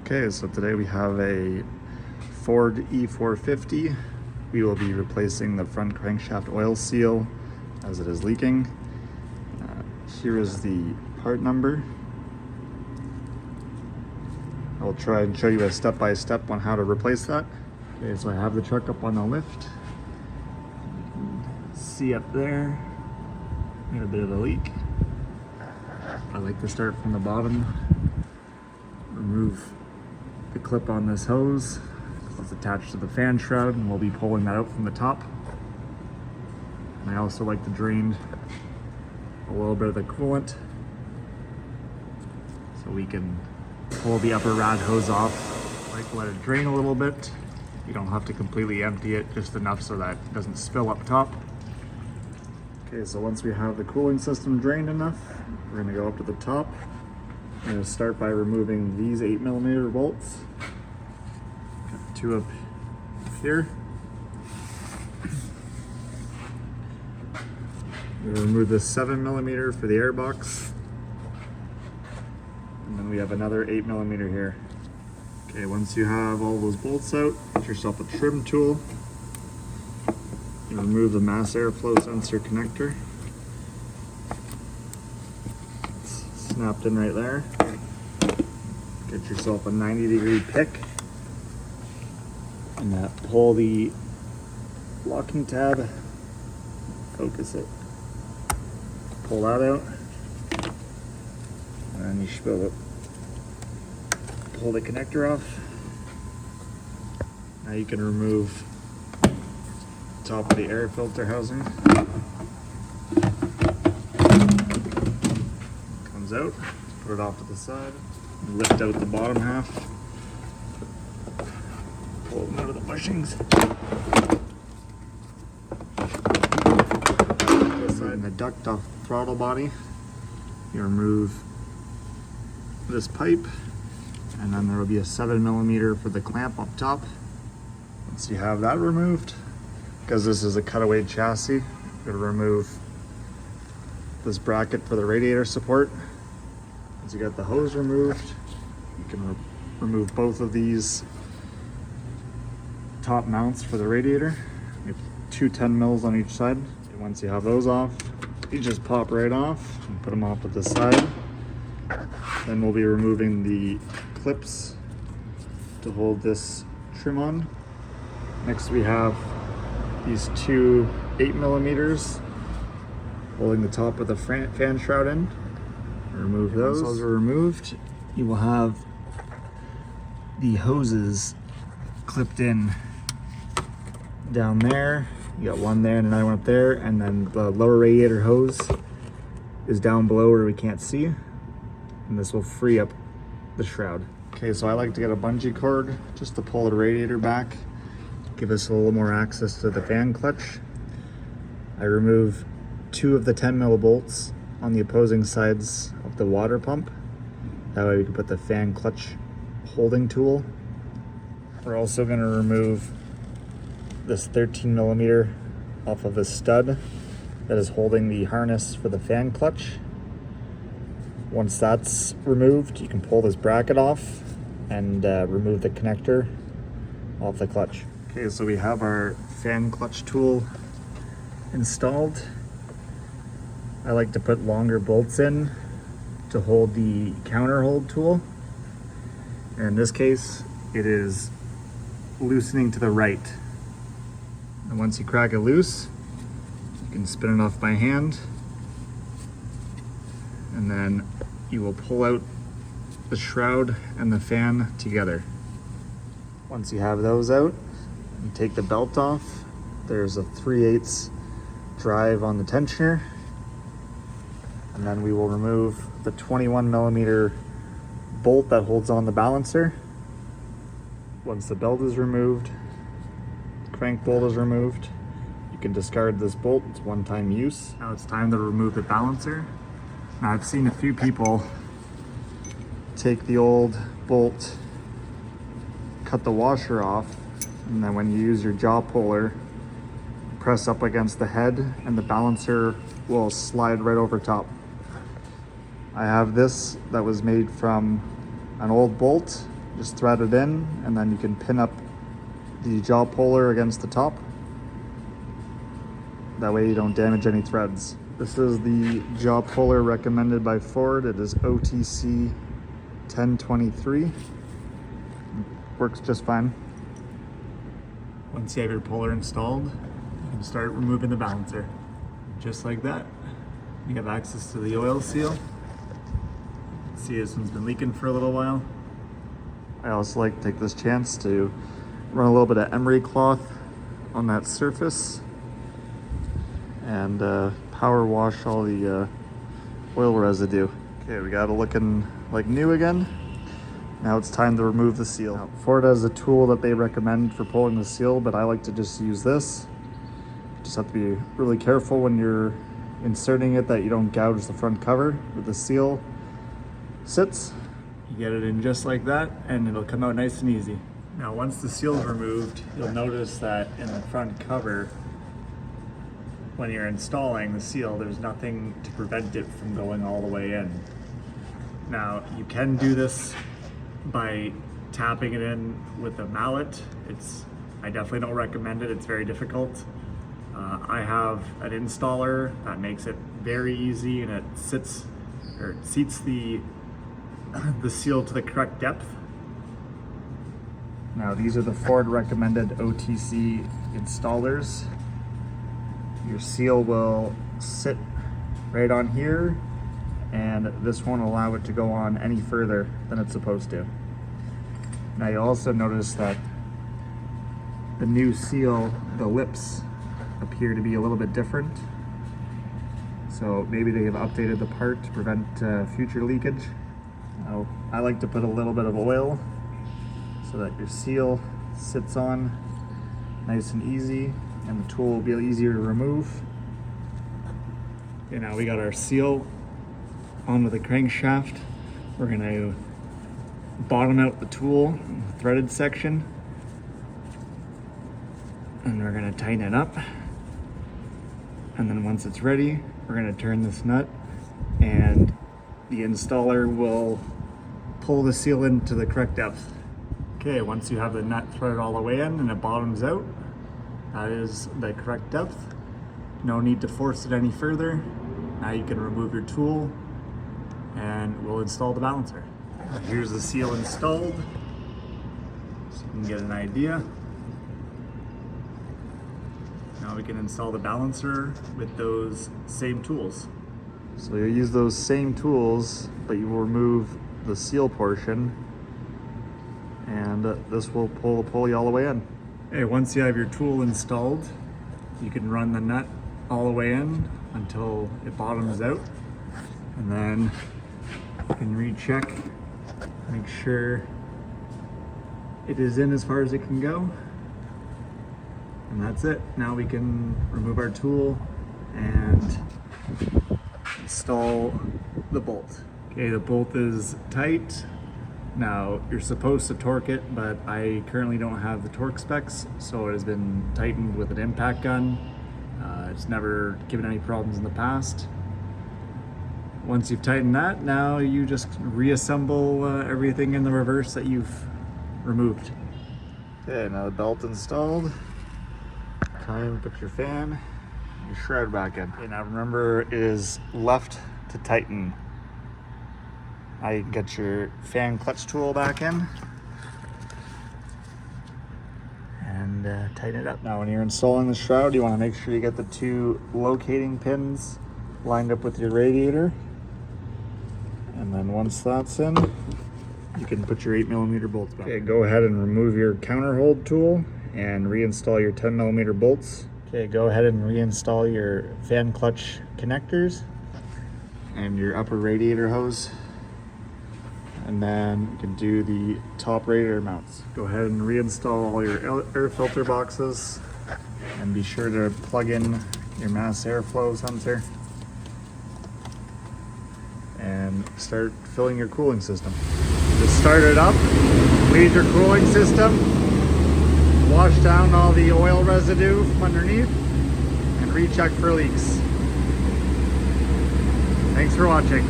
Okay, so today we have a Ford E450. We will be replacing the front crankshaft oil seal as it is leaking. Here is the part number. I will try and show you a step-by-step on how to replace that. Okay, so I have the truck up on the lift. You can see up there, we got a bit of a leak. I like to start from the bottom, remove the clip on this hose. It's attached to the fan shroud, and we'll be pulling that out from the top. And I also like to drain a little bit of the coolant so we can pull the upper rad hose off. I like to let it drain a little bit. You don't have to completely empty it, just enough so that it doesn't spill up top. Okay, so once we have the cooling system drained enough, we're gonna go up to the top. I'm going to start by removing these 8mm bolts. Got two up here. We're going to remove this 7mm for the airbox. And then we have another 8mm here. Okay, once you have all those bolts out, get yourself a trim tool. You remove the mass airflow sensor connector. Snapped in right there. Get yourself a 90-degree pick and pull the locking tab, focus it, pull that out, and then you should be able to pull the connector off. Now you can remove the top of the air filter housing. Out, put it off to the side, lift out the bottom half, pull them out of the bushings. This side and the duct off the throttle body. You remove this pipe, and then there will be a 7mm for the clamp up top. Once you have that removed, because this is a cutaway chassis, you're going to remove this bracket for the radiator support. Once you got the hose removed, you can remove both of these top mounts for the radiator. You have two 10mm on each side. And once you have those off, you just pop right off and put them off to the side. Then we'll be removing the clips to hold this trim on. Next we have these two 8mm holding the top of the fan shroud in. Remove those. Once those are removed, you will have the hoses clipped in down there. You got one there and another one up there, and then the lower radiator hose is down below where we can't see, and this will free up the shroud. Okay, so I like to get a bungee cord just to pull the radiator back, give us a little more access to the fan clutch. I remove two of the 10mm bolts on the opposing sides of the water pump. That way we can put the fan clutch holding tool. We're also going to remove this 13mm off of the stud that is holding the harness for the fan clutch. Once that's removed, you can pull this bracket off and remove the connector off the clutch. Okay, so we have our fan clutch tool installed. I like to put longer bolts in to hold the counter hold tool. And in this case, it is loosening to the right. And once you crack it loose, you can spin it off by hand. And then you will pull out the shroud and the fan together. Once you have those out, you take the belt off. There's a 3/8 drive on the tensioner. And then we will remove the 21mm bolt that holds on the balancer. Once the belt is removed, the crank bolt is removed, you can discard this bolt. It's one-time use. Now it's time to remove the balancer. Now I've seen a few people take the old bolt, cut the washer off, and then when you use your jaw puller, press up against the head and the balancer will slide right over top. I have this that was made from an old bolt just thread it in, and then you can pin up the jaw puller against the top. That way you don't damage any threads. This is the jaw puller recommended by Ford. It is OTC 1023. Works just fine. Once you have your puller installed, you can start removing the balancer. Just like that. You have access to the oil seal. See, this one's been leaking for a little while. I also like to take this chance to run a little bit of emery cloth on that surface and power wash all the oil residue. Okay, we got it looking like new again. Now it's time to remove the seal. Now, Ford has a tool that they recommend for pulling the seal, but I like to just use this. You just have to be really careful when you're inserting it that you don't gouge the front cover where the seal sits. You get it in just like that and it'll come out nice and easy. Now once the seal is removed, you'll notice that in the front cover, when you're installing the seal, there's nothing to prevent it from going all the way in. Now you can do this by tapping it in with a mallet. I definitely don't recommend it, it's very difficult. I have an installer that makes it very easy, and it seats the seal to the correct depth. Now these are the Ford recommended OTC installers. Your seal will sit right on here, and this won't allow it to go on any further than it's supposed to. Now you also notice that the new seal, the lips appear to be a little bit different. So maybe they have updated the part to prevent future leakage. Now, I like to put a little bit of oil so that your seal sits on nice and easy, and the tool will be easier to remove. Okay, now we got our seal onto the crankshaft. We're gonna bottom out the tool in the threaded section, and we're gonna tighten it up. And then once it's ready, we're gonna turn this nut, and the installer will pull the seal into the correct depth. Okay, once you have the nut threaded all the way in and it bottoms out, that is the correct depth. No need to force it any further. Now you can remove your tool and we'll install the balancer. Here's the seal installed, so you can get an idea. Now we can install the balancer with those same tools. So you'll use those same tools, but you will remove the seal portion, and this will pull the pulley all the way in. Okay, once you have your tool installed, you can run the nut all the way in until it bottoms out, and then you can recheck, make sure it is in as far as it can go. And that's it. Now we can remove our tool and install the bolt. Okay, the bolt is tight. Now you're supposed to torque it, but I currently don't have the torque specs, so it has been tightened with an impact gun. It's never given any problems in the past. Once you've tightened that, now you just reassemble everything in the reverse that you've removed. Okay, now the belt installed. Time to put your fan, your shroud back in. Okay, now remember, it is left to tighten. Now you can get your fan clutch tool back in and tighten it up. Now when you're installing the shroud, you want to make sure you get the two locating pins lined up with your radiator. And then once that's in, you can put your 8mm bolts back. Okay, go ahead and remove your counter hold tool and reinstall your 10mm bolts. Okay, go ahead and reinstall your fan clutch connectors and your upper radiator hose. And then you can do the top radiator mounts. Go ahead and reinstall all your air filter boxes, and be sure to plug in your mass airflow sensor and start filling your cooling system. Just start it up, lead your cooling system, wash down all the oil residue from underneath, and recheck for leaks. Thanks for watching.